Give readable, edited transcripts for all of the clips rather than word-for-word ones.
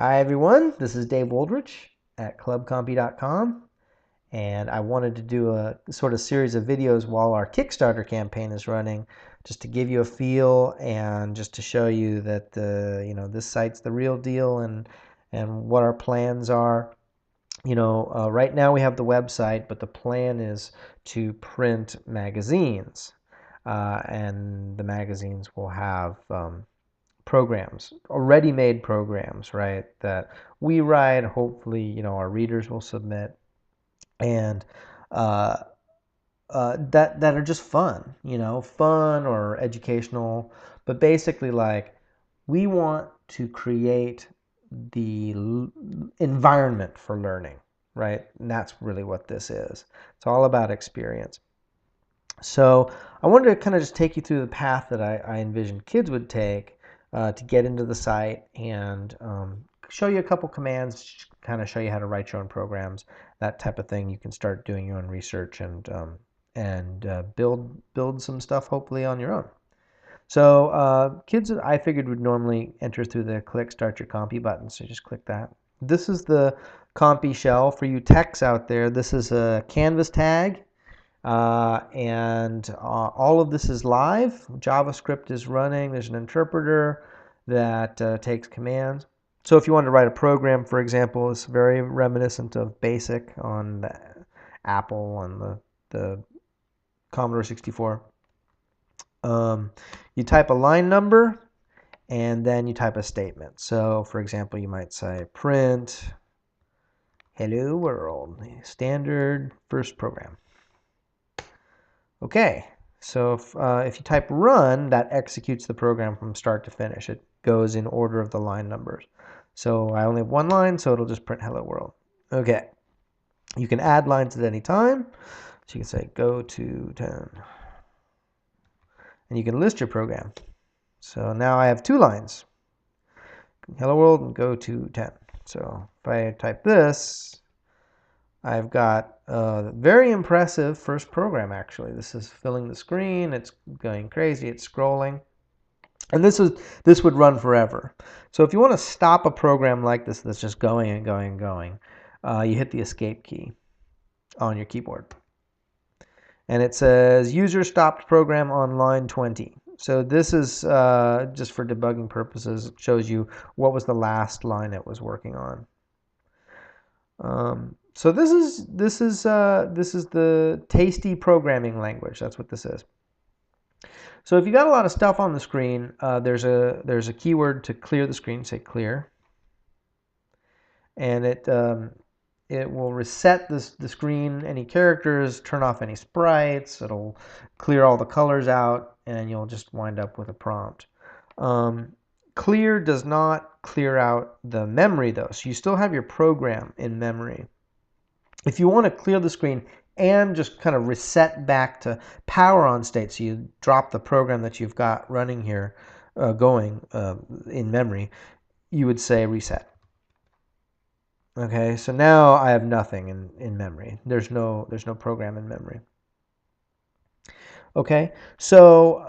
Hi everyone, this is Dave Woldrich at ClubCompy.com, and I wanted to do a sort of series of videos while our Kickstarter campaign is running, just to give you a feel and just to show you that this site's the real deal and what our plans are. Right now we have the website, but the plan is to print magazines, and the magazines will have programs, already made programs, right, that we write, hopefully, our readers will submit, and uh, that are just fun, fun or educational, but basically like we want to create the environment for learning, right? And that's really what this is. It's all about experience. So I wanted to kind of just take you through the path that I envisioned kids would take to get into the site and show you a couple commands, kind of show you how to write your own programs, that type of thing. You can start doing your own research and build some stuff hopefully on your own. So kids, I figured would normally enter through the click Start Your Compy button, so just click that. This is the Compy Shell. For you techs out there, this is a canvas tag. And all of this is live. JavaScript is running. There's an interpreter that takes commands. So if you want to write a program, for example, it's very reminiscent of BASIC on the Apple and the Commodore 64. You type a line number and then you type a statement. So for example, you might say print hello world, standard first program. Okay, so if you type run, that executes the program from start to finish. It goes in order of the line numbers. So I only have one line, so it'll just print hello world. Okay, you can add lines at any time. So you can say go to 10. And you can list your program. So now I have two lines. Hello world and go to 10. So if I type this, I've got a very impressive first program, actually. This is filling the screen. It's going crazy. It's scrolling. And this would run forever. So if you want to stop a program like this that's just going and going and going, you hit the escape key on your keyboard. And it says user stopped program on line 20. So this is just for debugging purposes. It shows you what was the last line it was working on. So this is the tasty programming language. That's what this is. So if you got a lot of stuff on the screen, there's a keyword to clear the screen. Say clear, and it will reset the screen, any characters, turn off any sprites. It'll clear all the colors out, and you'll just wind up with a prompt. Clear does not clear out the memory though, so you still have your program in memory. If you want to clear the screen and just kind of reset back to power on state, so you drop the program that you've got running here going in memory, you would say reset. Okay, so now I have nothing in memory. There's no program in memory. Okay, so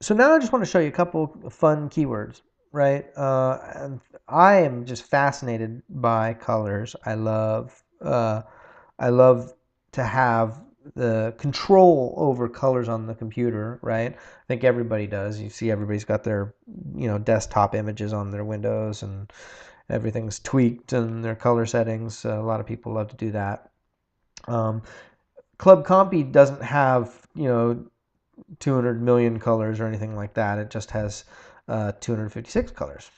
so now I just want to show you a couple of fun keywords, right? And I am just fascinated by colors. I love to have the control over colors on the computer, right? I think everybody does. You see everybody's got their, desktop images on their windows and everything's tweaked and their color settings. A lot of people love to do that. ClubCompy doesn't have, 200 million colors or anything like that. It just has 256 colors.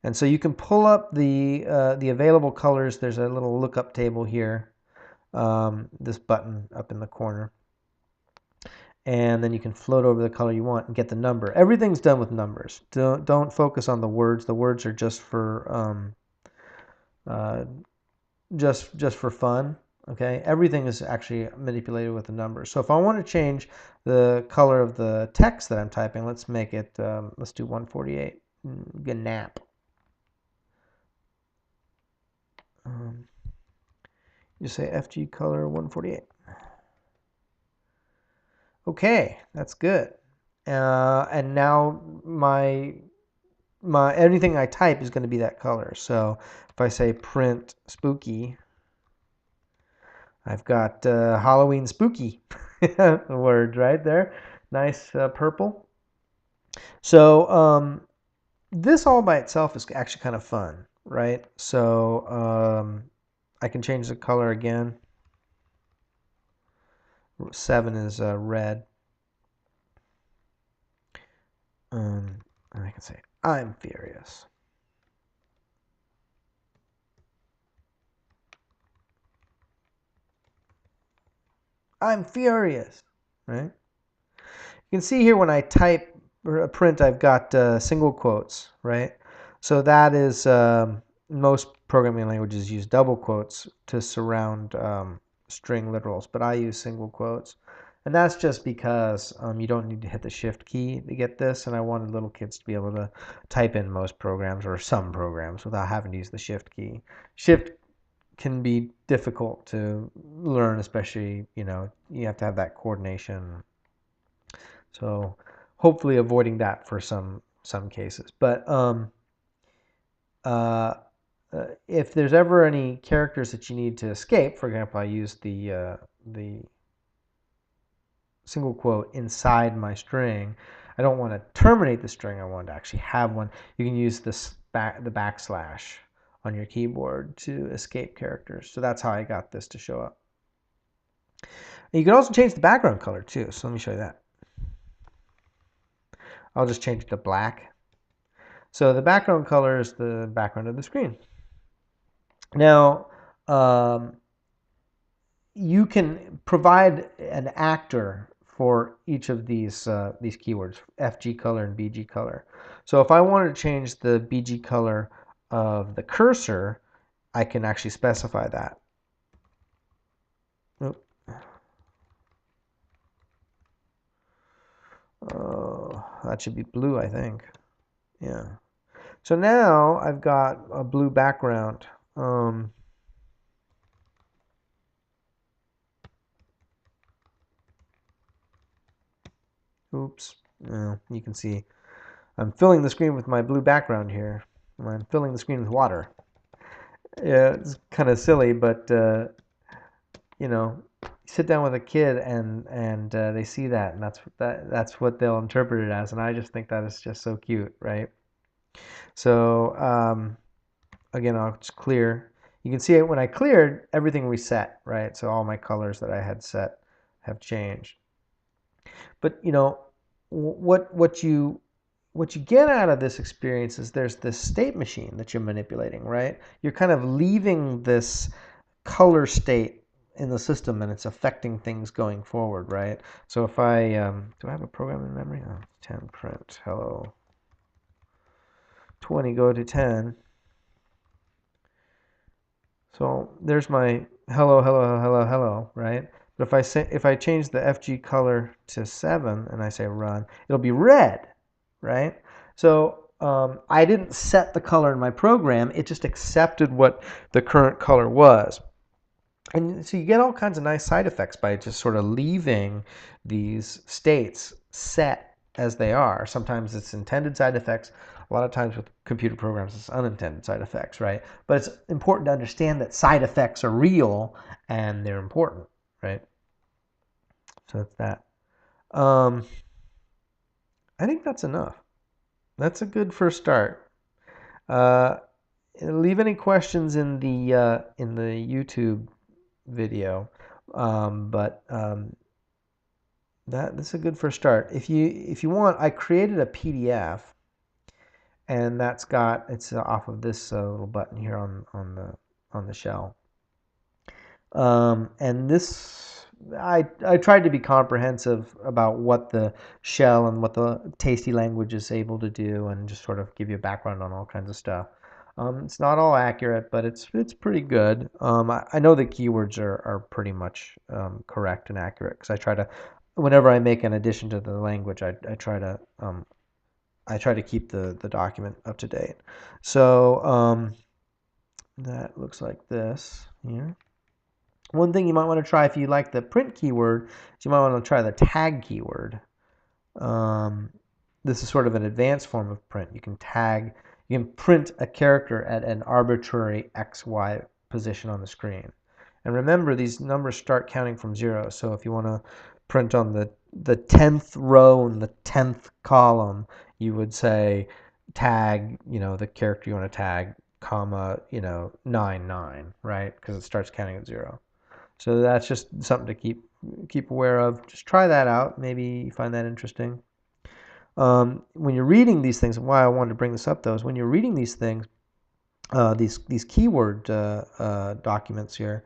And so you can pull up the available colors. There's a little lookup table here, this button up in the corner. And then you can float over the color you want and get the number. Everything's done with numbers. Don't focus on the words. The words are just for just for fun. Okay, everything is actually manipulated with the numbers. So if I want to change the color of the text that I'm typing, let's make it, let's do 148, nap. You say FG color 148. Okay, that's good. And now my anything I type is going to be that color. So if I say print spooky, I've got Halloween spooky word right there. Nice purple. So this all by itself is actually kind of fun, right? So I can change the color again. 7 is red. And I can say, I'm furious. I'm furious, right? You can see here when I type or print, I've got single quotes, right? So that is, most programming languages use double quotes to surround string literals, but I use single quotes. And that's just because you don't need to hit the shift key to get this, and I wanted little kids to be able to type in most programs or some programs without having to use the shift key. Shift can be difficult to learn, especially, you have to have that coordination. So hopefully avoiding that for some cases. But if there's ever any characters that you need to escape, for example, I use the single quote inside my string. I don't want to terminate the string. I want to actually have one. You can use the backslash on your keyboard to escape characters. So that's how I got this to show up. And you can also change the background color too. So let me show you that. I'll just change it to black. So the background color is the background of the screen. Now, you can provide an actor for each of these keywords, FG color and BG color. So if I wanted to change the BG color of the cursor, I can actually specify that. Oh, that should be blue, I think. Yeah. So now I've got a blue background. Oops. You can see I'm filling the screen with my blue background here. I'm filling the screen with water. Yeah, it's kind of silly, but you sit down with a kid and they see that, and that's what they'll interpret it as, and I just think that is just so cute, right? So again, I'll just clear. You can see it when I cleared, everything reset, right? So all my colors that I had set have changed. But what you get out of this experience is there's this state machine that you're manipulating, right? You're kind of leaving this color state in the system, and it's affecting things going forward, right? So if I do I have a program in memory? 10 print hello, 20 go to 10. So there's my hello, hello, hello, hello, right? But if I change the FG color to 7 and I say run, it'll be red, right? So I didn't set the color in my program. It just accepted what the current color was. And so you get all kinds of nice side effects by just sort of leaving these states set as they are. Sometimes it's intended side effects. A lot of times with computer programs, it's unintended side effects, right? But it's important to understand that side effects are real and they're important, right? So that's that. I think that's enough. That's a good first start. Leave any questions in the YouTube video, that's a good first start. If you want, I created a PDF, and it's off of this little button here on the shell. And this I tried to be comprehensive about what the shell and what the tasty language is able to do, and just sort of give you a background on all kinds of stuff. It's not all accurate, but it's pretty good. I know the keywords are pretty much correct and accurate, because I try to, whenever I make an addition to the language, I try to keep the document up to date. So that looks like this here. One thing you might want to try if you like the print keyword is you might want to try the tag keyword. this is sort of an advanced form of print. You can tag, you can print a character at an arbitrary XY position on the screen. And remember, these numbers start counting from 0. So if you want to print on the 10th row and the 10th column, you would say tag, the character you want to tag, comma, 99, right? Because it starts counting at 0. So that's just something to keep aware of. Just try that out. Maybe you find that interesting. When you're reading these things, and why I wanted to bring this up though, is when you're reading these things, these keyword documents here,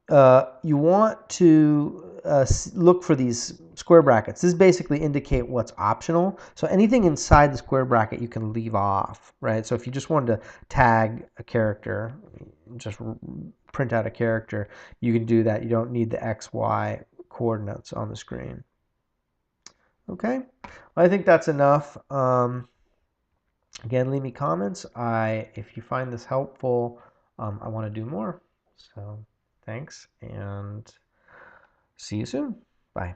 you want to look for these square brackets. This basically indicate what's optional. So anything inside the square bracket you can leave off, right? So if you just wanted to tag a character, just print out a character, you can do that. You don't need the X, Y coordinates on the screen. Okay, well, I think that's enough. Again, leave me comments. If you find this helpful, I want to do more. So thanks, and see you soon. Bye.